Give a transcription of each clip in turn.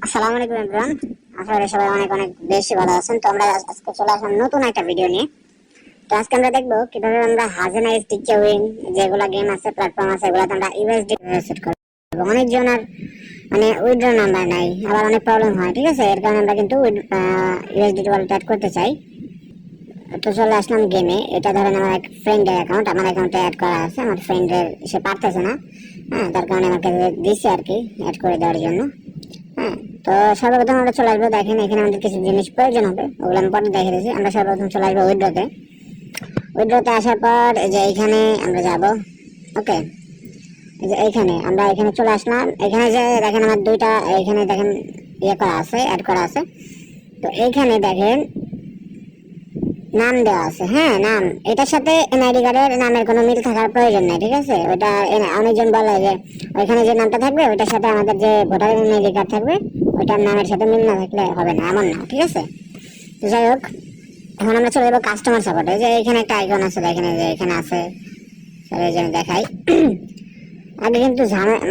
আসসালামু আলাইকুম এভরিওয়ান। আশা করি সবাই অনেক অনেক বেশি ভালো আছেন। তো আমরা আজকে চলে আসলাম নতুন একটা ভিডিও নিয়ে। তো আজকে আমরা দেখবো কিভাবে আমরা হাজেনা স্টিক উইন যেগুলা গেম আছে, প্ল্যাটফর্ম আছে, এগুলাতে আমরা ইউএসডি সেট করবো। অনেক জনের মানে উইথড্র নাম্বার নাই, আবার অনেক প্রবলেম হয়, ঠিক আছে। এর কারণে আমরা কিন্তু ইউএসডি ওয়ালেট অ্যাড করতে চাই। তো চলে আসলাম গেমে। এটা ধরেন আমার এক ফ্রেন্ডের অ্যাকাউন্ট, আমার অ্যাকাউন্টে অ্যাড করা আছে। আমার ফ্রেন্ডের সে পারতেছে না, হ্যাঁ, তার কারণে আমাকে দিচ্ছে আর কি অ্যাড করে দেওয়ার জন্য। হ্যাঁ, তো সর্বপ্রথম আমরা চলে আসবো। দেখেন এখানে আমাদের কিছু জিনিস প্রয়োজন হবে, ওগুলো আমি পরে দেখে দিয়েছি। আমরা সর্বপ্রথম চলে আসবো উইথড্রতে। উইথড্রতে আসার পর এই যে এইখানে আমরা যাব। ওকে, এই যে এইখানে আমরা এখানে চলে আসলাম। এখানে যে দেখেন আমার দুইটা এখানে দেখেন ইয়ে করা আছে, অ্যাড করা আছে। তো এইখানে দেখেন নাম দেওয়া আছে, হ্যাঁ নাম। এটার সাথে এনআইডি কার্ডের নামের কোনো মিল থাকার প্রয়োজন নাই, ঠিক আছে। ওটা অনেকজন বলে যে ওইখানে যে নামটা থাকবে ওইটার সাথে আমাদের যে ভোটার এনআইডি কার্ড থাকবে ওইটার নামের সাথে মিল না থাকলে হবে না, এমন না, ঠিক আছে। তো যাই হোক, এখন আমরা চলে যাবো কাস্টমার সাপোর্টে। যে এখানে একটা আইকন আছে, দেখেন যে এখানে আছে, এই জন্য দেখাই। আগে কিন্তু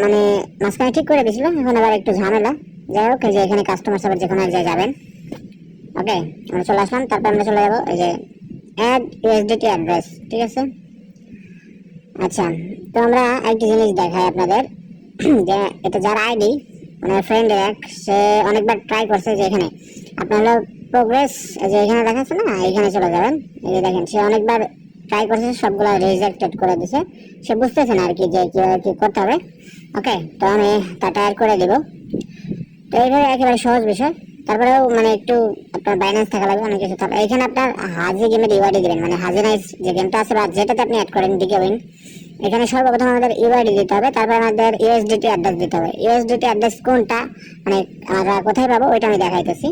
মানে মাঝখানে ঠিক করে দিছিল, এখন আবার একটু ঝামেলা। যাই হোক, এই যে এখানে কাস্টমার সাপোর্ট যেখানে এক জায়গায় যাবেন। ওকে, আমরা চলে আসলাম। তারপর আমরা চলে যাবো এই যে অ্যাড ইউএসডিটি অ্যাড্রেস, ঠিক আছে। আচ্ছা, তো আমরা একটা জিনিস দেখাই আপনাদের যে এটা যার আইডি মানে ফ্রেন্ডের এক, সে অনেকবার ট্রাই করছে। যে এখানে আপনার হলো প্রোগ্রেস, যে এখানে দেখাচ্ছে না, এখানে চলে যাবেন। এই যে দেখেন সে অনেকবার ট্রাই করছে, সবগুলো রিজেক্টেড করে দিছে। সে বুঝতেছে না আর কি যে কিভাবে কি করতে হবে। ওকে, তো আমি তাটা অ্যাড করে দিব। তো এইভাবে একেবারে সহজ বিষয়। তারপরেও মানে একটু আপনার বাইন্যান্স থাকা লাগবে, অনেক কিছু থাকবে। এখানে আপনার হাজি গেমের ইউআইডি দিবেন, মানে হাজি নাইস যে গেমটা আছে বা যেটাতে আপনি অ্যাড করেন ডিকে উইন, এখানে সর্বপ্রথম আমাদের ইউআইডি দিতে হবে। তারপর আমাদের ইউএসডিটি অ্যাড্রেস দিতে হবে। ইউএসডিটি অ্যাড্রেস কোনটা মানে আমরা কোথায় পাবো ওইটা আমি দেখাইতেছি।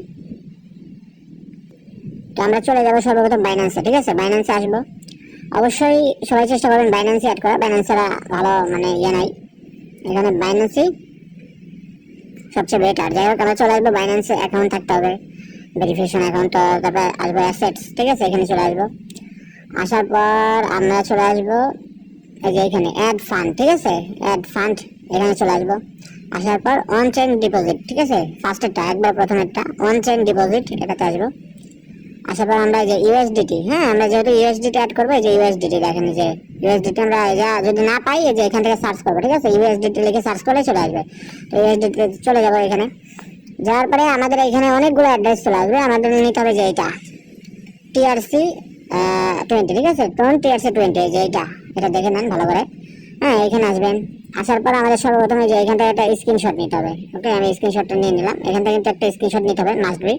তো আমরা চলে যাবো সর্বপ্রথম বাইন্যান্সে, ঠিক আছে। বাইন্যান্সে আসবো। অবশ্যই সবাই চেষ্টা করবেন বাইন্যান্সে অ্যাড করা, বাইন্যান্স ছাড়া ভালো মানে ইয়ে নাই। এখানে বাইন্যান্সই সবচেয়ে বেটার। যাই হোক, আমরা চলে আসবো বাইন্যান্সে অ্যাকাউন্ট থাকতে হবে, ভেরিফিকেশন অ্যাকাউন্ট। তো তারপর আসবো অ্যাসেটস, ঠিক আছে, এখানে চলে আসবো। আসার পর আমরা চলে আসবো এই যে এখানে অ্যাড ফান্ড, ঠিক আছে, অ্যাড ফান্ড, এখানে চলে আসবো। আসার পর অন চেইন ডিপোজিট, ঠিক আছে, ফার্স্টেরটা একবার প্রথমেরটা অন চেইন ডিপোজিট, এটাতে আসবো। আসার পর আমরা যে ইউএসডিটি, হ্যাঁ আমরা যেহেতু ইউএসডিটি অ্যাড করবো, এই যে ইউএসডিটি দেখেন যে ইউএসডিটি আমরা যদি না পাই এই যে এখান থেকে সার্চ করবো, ঠিক আছে। ইউএসডিটি লিখে সার্চ করলে চলে আসবে। তো ইউএসডিটি চলে যাবো এখানে। যাওয়ার পরে আমাদের এখানে অনেকগুলো অ্যাড্রেস চলে আসবে। আমাদের নিতে হবে যে এটা টিআরসি 20, ঠিক আছে, টিআরসি 20, যে এটা দেখে নেন ভালো করে। হ্যাঁ, এখানে আসবেন। আসার পর আমাদের সর্বপ্রথমে যে এখান থেকে একটা স্ক্রিনশট নিতে হবে। ওকে, আমি স্ক্রিনশটটা নিয়ে নিলাম। এখান থেকে কিন্তু একটা স্ক্রিনশট নিতে হবে, মাস্ট বি।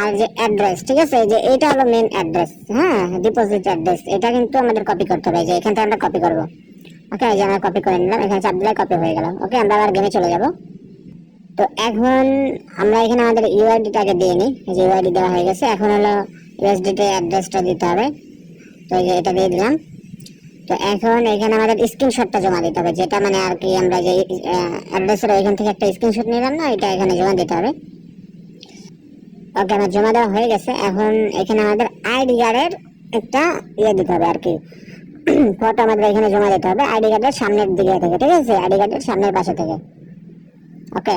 আর যে অ্যাড্রেস, ঠিক আছে, যে এইটা হলো মেন অ্যাড্রেস, হ্যাঁ, ডিপোজিট অ্যাড্রেস, এটা কিন্তু আমাদের কপি করতে হবে। যে এখান থেকে আমরা কপি করবো। ওকে, এই যে আমরা কপি করে নিলাম, এখানে চাপ দিলে কপি হয়ে গেল। ওকে, আমরা আবার গেমে চলে যাব। তো এখন আমরা এখানে আমাদের ইউআইডিটাকে দিয়ে নিই। এই যে ইউআইডি দেওয়া হয়ে গেছে। এখন হলো ইউএসডিটি অ্যাড্রেসটা দিতে হবে। তো এই যে এটা দিয়ে দিলাম। তো এখন এখানে আমাদের স্ক্রিনশটটা জমা দিতে হবে, যেটা মানে আর কি আমরা যে অ্যাড্রেসের ওইখান থেকে একটা স্ক্রিনশট নিলাম না, এটা এখানে জমা দিতে হবে। ওকে, আমার জমা দেওয়া হয়ে গেছে। এখন এখানে আমাদের আইডি কার্ডের একটা ইয়ে দিতে হবে আর কি, ফটো আমাদের এখানে জমা দিতে হবে আইডি কার্ডের সামনের দিকে থেকে, ঠিক আছে, আইডি কার্ডের সামনের পাশে থেকে। ওকে,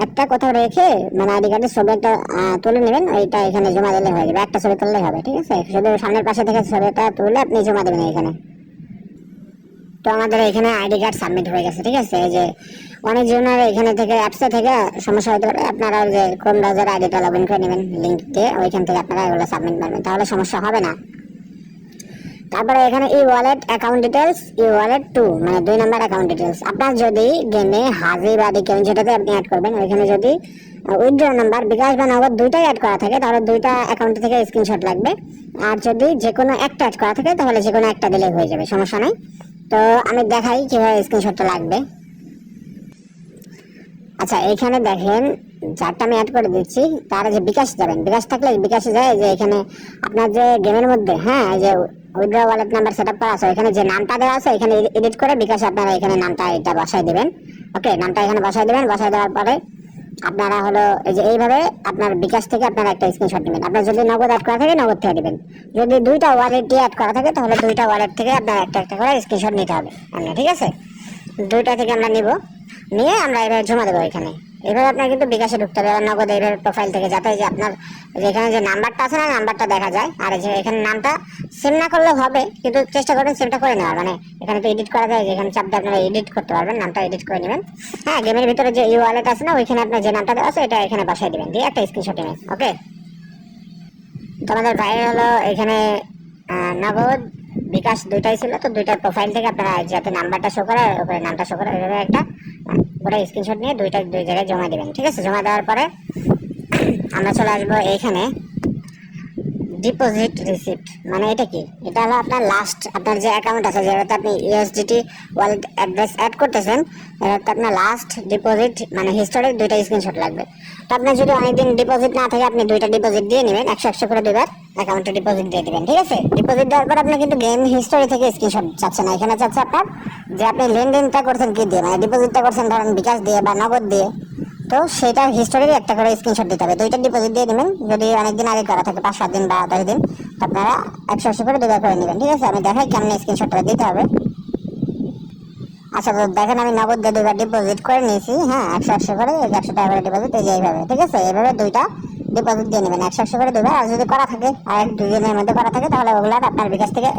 একটা কোথাও রেখে মানে আইডি কার্ডের ছবি একটা তুলে নেবেন, ওইটা এখানে জমা দিলে হয়ে যাবে। একটা ছবি তুললে হবে, ঠিক আছে। শুধু সামনের পাশে থেকে ছবিটা তুলে আপনি জমা দেবেন এখানে। তো আমাদের এখানে আইডি কার্ড সাবমিট হয়ে গেছে, ঠিক আছে। এই যে অনেক জনের এখানে থেকে অ্যাপসে থেকে সমস্যা হতে পারে, আপনারা যে ক্রোম ব্রাউজার আইডিটা লগ ইন করে নেবেন লিঙ্ক দিয়ে, ওইখান থেকে আপনারা এগুলো সাবমিট করবেন, তাহলে সমস্যা হবে না। তারপরে এখানে ই ওয়ালেট অ্যাকাউন্ট ডিটেলস, ই ওয়ালেট 2 মানে 2 নাম্বার অ্যাকাউন্ট ডিটেলস। আপনার যদি গেমে হাজি বা ডিকেন যেটাতে আপনি অ্যাড করবেন, ওইখানে যদি উইথড্র নাম্বার বিকাশ বা নগদ দুইটাই অ্যাড করা থাকে, তাহলে দুইটা অ্যাকাউন্ট থেকে স্ক্রিনশট লাগবে। আর যদি যে কোনো একটা অ্যাড করা থাকে তাহলে যে কোনো একটা দিলে হয়ে যাবে, সমস্যা নাই। তো আমি দেখাই কিভাবে স্ক্রিনশটটা লাগবে। আচ্ছা, এখানে দেখেন যারটা আমি অ্যাড করে দিচ্ছি তারা যে বিকাশ যাবেন, বিকাশ থাকলে বিকাশে যায়। যে এখানে আপনার যে গেমের মধ্যে, হ্যাঁ, এই যে উইথড্র ওয়ালেট নাম্বার সেটআপ করা আছে, এখানে যে নামটা দেওয়া আছে এখানে এডিট করে বিকাশে আপনারা এখানে নামটা এটা বসাই দিবেন। ওকে, নামটা এখানে বসাই দিবেন। বসাই দেওয়ার পরে আপনারা হলো এই যে এইভাবে আপনার বিকাশ থেকে আপনারা একটা স্ক্রিনশট নেবেন। আপনার যদি নগদ অ্যাড করা থাকে নগদ থেকে দিবেন। যদি দুইটা ওয়ালেট দিয়ে অ্যাড করা থাকে তাহলে দুইটা ওয়ালেট থেকে আপনার একটা একটা করে স্ক্রিনশট নিতে হবে আমরা, ঠিক আছে। দুইটা থেকে আমরা নিব, নিয়ে আমরা এবার জমা দেবো এখানে। এভাবে আপনার কিন্তু বিকাশে ঢুকতে হবে, নগদ এইভাবে প্রোফাইল থেকে, যাতে যে আপনার যেখানে যে নাম্বারটা আছে না, নাম্বারটা দেখা যায়। আর যে এখানে নামটা সেম না করলেও হবে, কিন্তু চেষ্টা করবেন সেমটা করে নেওয়ার। মানে এখানে তো এডিট করা যায়, যেখানে চাপ দিয়ে আপনারা এডিট করতে পারবেন, নামটা এডিট করে নেবেন। হ্যাঁ, গেমের ভিতরে যে ইউ ওয়ালেট আছে না, ওইখানে আপনার যে নামটা দেওয়া আছে এটা এখানে বসাই দিবেন, দিয়ে একটা স্ক্রিনশট নেবেন। ওকে, তো আমাদের ভাই হলো এখানে নগদ বিকাশ দুইটাই ছিল, তো দুইটার প্রোফাইল থেকে আপনারা যাতে নাম্বারটা শো করে, ওপরে নামটা শো করে, ওইভাবে একটা পুরো স্ক্রিনশট নিয়ে দুই জায়গায় জমা দিবেন। ঠিক আছে, জমা দেওয়ার পরে আমরা চলে আসবো এইখানে ডিপোজিট রিসিপ্ট। মানে এটা কি? এটা হলো আপনার লাস্ট আপনার যে অ্যাকাউন্ট আছে, যেটাতে আপনি ইউএসডিটি ওয়ালেট অ্যাড্রেস অ্যাড করতেছেন, এটাতে আপনার লাস্ট ডিপোজিট মানে হিস্টোরিক দুইটা স্ক্রিনশট লাগবে। তো আপনার যদি অনেকদিন ডিপোজিট না থাকে, আপনি দুইটা ডিপোজিট দিয়ে নেবেন, 100 করে দুইবার অ্যাকাউন্টে ডিপোজিট দিয়ে দেবেন। ঠিক আছে, ডিপোজিট দেওয়ার পর আপনি কিন্তু গেম হিস্টোরি থেকে স্ক্রিনশট চাচ্ছে না, এখানে চাচ্ছে আপনার যে আপনি লেনদেনটা করছেন কি দিয়ে, মানে ডিপোজিটটা করছেন ধরেন বিকাশ দিয়ে বা নগদ দিয়ে, তো সেটা হিস্টোরির একটা করে স্ক্রিনশট দিতে হবে। দুইটা ডিপোজিট দিয়ে নেবেন, যদি অনেকদিন আগে করা থাকে 5-7 দিন বা 10 দিন, তো আপনারা 180 করে দুবার করে নেবেন। ঠিক আছে, আমি দেখাই কেমন স্ক্রিনশটটা দিতে হবে। আচ্ছা, তো দেখেন আমি নগদ দিয়ে দুবার ডিপোজিট করে নিয়েছি। হ্যাঁ, 180 করে 100 টাকা করে ডিপোজিট, এই যে এইভাবে। ঠিক আছে, এইভাবে দুইটা ডিপোজিট দিয়ে নেবেন 180 করে দুবার। আর যদি করা থাকে আর 2 দিনের মধ্যে করা থাকে, তাহলে ওগুলো আপনার বিকাশ থেকে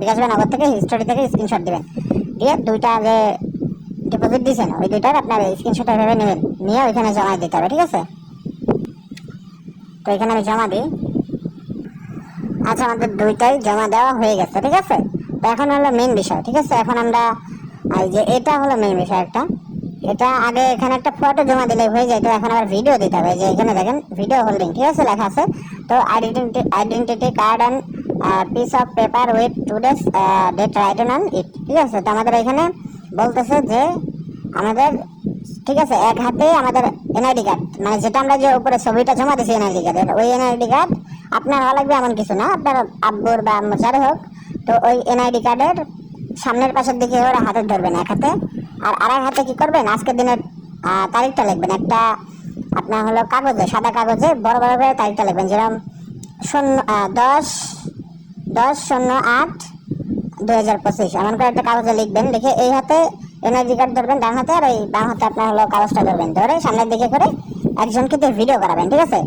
বিকাশ বা নগদ থেকে হিস্টোরি থেকে স্ক্রিনশট দিবেন, দিয়ে দুইটা যে ডিপোজিট দিয়েছেন ওই দুইটার আপনার স্ক্রিনশট এভাবে নেবেন, নিয়ে ওইখানে জমা দিতে হবে। ঠিক আছে, তো এখানে আমি জমা দিই। আচ্ছা, আমাদের দুইটাই জমা দেওয়া হয়ে গেছে। ঠিক আছে, তো এখন হলো মেইন বিষয়। ঠিক আছে, এখন আমরা এই যে এটা হলো মেইন বিষয় একটা, এটা আগে এখানে একটা ফটো জমা দিলে হয়ে যায়, তো এখন আবার ভিডিও দিতে হবে। যে এখানে দেখেন ভিডিও হোল্ডিং, ঠিক আছে, লেখা আছে। তো identity card and piece of paper with today's date written on it. ঠিক আছে, তো আমাদের এখানে বলতেছে যে আমাদের, ঠিক আছে, এক হাতে আমাদের এনআইডি কার্ড, মানে যেটা আমরা যে উপরে ছবিটা জমা দিয়েছি এনআইডি কার্ডের, ওই এনআইডি কার্ড আপনার হওয়া লাগবে এমন কিছু না, আপনার আব্বুর বা আম্মুর যারে হোক। তো ওই এনআইডি কার্ডের সামনের পাশের দিকে ওরা হাতে ধরবেন এক হাতে, আর আরেক হাতে কি করবেন, আজকের দিনের তারিখটা লিখবেন একটা আপনার হলো কাগজে, সাদা কাগজে বড় বড় করে তারিখটা লিখবেন, যেরকম 10/08/2025 এমন করে একটা কাগজে লিখবেন। লিখে এই হাতে এনআইডি কার্ড ধরবেন ডান হাতে, আর এই বাম হাতে আপনার হলো কাগজটা ধরবেন, ধরে সামনের দিকে করে একজনকে দিয়ে ভিডিও করাবেন। ঠিক আছে,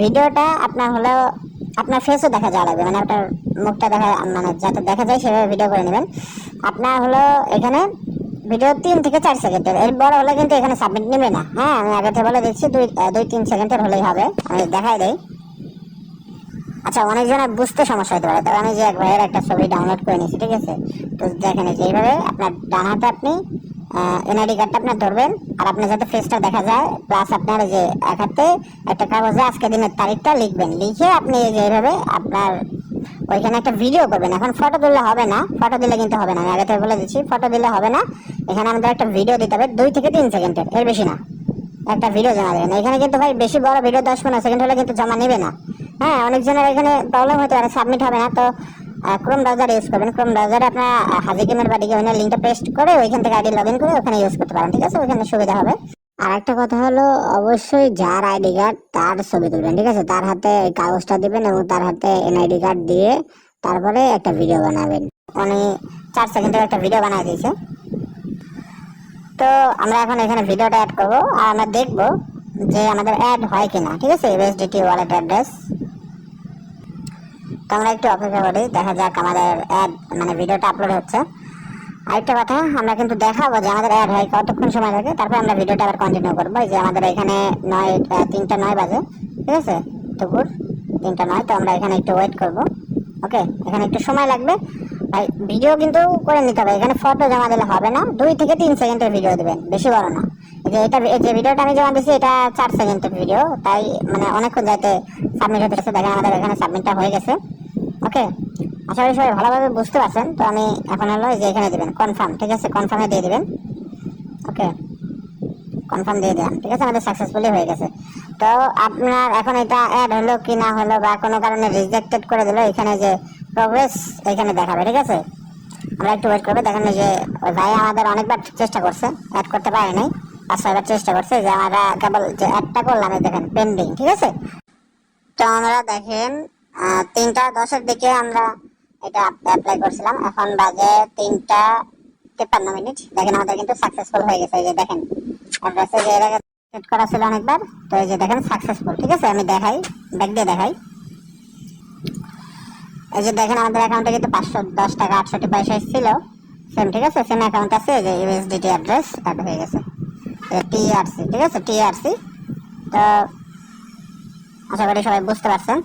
ভিডিওটা আপনার হলো আপনার ফেসও দেখা যাওয়া লাগবে, মানে আপনার মুখটা দেখা, মানে যাতে দেখা যায় সেভাবে ভিডিও করে নেবেন। আপনার হলো এখানে ভিডিও 3 থেকে 4 সেকেন্ডের, এর বড় হলে কিন্তু এখানে সাবমিট নেবে না। হ্যাঁ, আমি আগে থেকে বলে দিচ্ছি 2-3 সেকেন্ডের হলেই হবে। আমি দেখাই দেই। আচ্ছা, অনেকজনের বুঝতে সমস্যা হতে পারে, তবে আমি যে এক ভাইয়ের একটা ছবি ডাউনলোড করে নিয়েছি। ঠিক আছে, তো দেখেন যে এইভাবে আপনার ডান হাতে আপনি এনআইডি কার্ডটা আপনার ধরবেন, আর আপনার যাতে ফেসটা দেখা যায়, প্লাস আপনার যে এক হাতে একটা কাগজে আজকের দিনের তারিখটা লিখবেন। লিখে আপনি যে এইভাবে আপনার ওইখানে একটা ভিডিও করবেন। এখন ফটো দিলে হবে না, ফটো দিলে কিন্তু হবে না, আমি আগে থেকে বলে দিচ্ছি, ফটো দিলে হবে না। এখানে আমাদের একটা ভিডিও দিতে হবে 2 থেকে 3 সেকেন্ডের, এর বেশি না। একটা ভিডিও জমা দেবেন এখানে, কিন্তু ভাই বেশি বড় ভিডিও 10-15 সেকেন্ড হলে কিন্তু জমা নেবে না। হ্যাঁ, অনেকজনের এখানে প্রবলেম হতে পারে, সাবমিট হবে না। তো ক্রোম ব্রাউজার ইউজ করবেন, ক্রোম ব্রাউজারে আপনার হাজি গেমের বা ডিগেমের লিঙ্কটা পেস্ট করে ওইখান থেকে আইডি লগ ইন করে ওখানে ইউজ করতে পারেন। ঠিক আছে, ওইখানে সুবিধা হবে। আর একটা কথা হলো, অবশ্যই যার আইডি কার্ড তার ছবি তুলবেন। ঠিক আছে, তার হাতে এই কাগজটা দিবেন এবং তার হাতে এনআইডি কার্ড দিয়ে তারপরে একটা ভিডিও বানাবেন। উনি 4 সেকেন্ডের একটা ভিডিও বানিয়ে দিয়েছে। তো আমরা এখন এখানে ভিডিওটা অ্যাড করবো, আর আমরা দেখবো যে আমাদের অ্যাড হয় কিনা। ঠিক আছে, ইউএসডিটি ওয়ালেট অ্যাড্রেস। তো আমরা একটু অপেক্ষা করি, দেখা যাক আমাদের অ্যাড মানে ভিডিওটা আপলোড হচ্ছে। আরেকটা কথা, আমরা কিন্তু দেখাবো যে আমাদের অ্যাড হয় কতক্ষণ সময় লাগে, তারপর আমরা ভিডিওটা আবার কন্টিনিউ করবো। এই যে আমাদের এখানে 3টা 9 বাজে। ঠিক আছে, দুপুর 3টা 9। তো আমরা এখানে একটু ওয়েট করবো। ওকে, এখানে একটু সময় লাগবে ভাই, ভিডিও কিন্তু করে নিতে হবে। এখানে ফটো জমা দিলে হবে না, 2 থেকে 3 সেকেন্ডের ভিডিও দেবেন, বেশি বড় না। এই যে এটা, এই যে ভিডিওটা আমি জমা দিচ্ছি এটা 4 সেকেন্ডের ভিডিও, তাই মানে অনেকক্ষণ যাইতে সাবমিট হতে গেছে। দেখেন আমাদের এখানে সাবমিটটা হয়ে গেছে। ওকে, আশা করি সবাই ভালোভাবে বুঝতে পারছেন। তো আমি এখন হলো যে এখানে দেবেন কনফার্ম। ঠিক আছে, কনফার্মে দিয়ে দেবেন। ওকে, কনফার্ম দিয়ে দেন। ঠিক আছে, আমাদের সাকসেসফুলি হয়ে গেছে। তো আপনার এখন এটা অ্যাড হলো কি না হলো, বা কোনো কারণে রিজেক্টেড করে দিল, এখানে যে প্রোগ্রেস এখানে দেখাবে। ঠিক আছে, আমরা একটু ওয়েট করবো। দেখেন যে ওই ভাই আমাদের অনেকবার চেষ্টা করছে, অ্যাড করতে পারে নাই, 5-6বার চেষ্টা করছে। যে আমরা কেবল যে অ্যাডটা করলাম, দেখেন পেন্ডিং। ঠিক আছে, তো আমরা দেখেন 3টা 10-এর দিকে আমরা এটা অ্যাপ্লাই করছিলাম, এখন বাজে 3টা 53 মিনিট। দেখেন আমাদের কিন্তু সাকসেসফুল হয়ে গেছে। এই যে দেখেন অ্যাড্রেসে যে সেট করা ছিল অনেকবার। তো এই যে দেখেন সাকসেসফুল, ঠিক আছে। আমি দেখাই, ব্যাক দিয়ে দেখাই। এই যে দেখেন আমাদের অ্যাকাউন্টে কিন্তু 510 টাকা 68 পয়সা ছিল সেম, ঠিক আছে। সেম অ্যাকাউন্ট আছে, এই যে ইউএসডিটি অ্যাড্রেস অ্যাড হয়ে গেছে, টিআরসি, ঠিক আছে, টিআরসি। তো আশা করি সবাই বুঝতে পারছেন।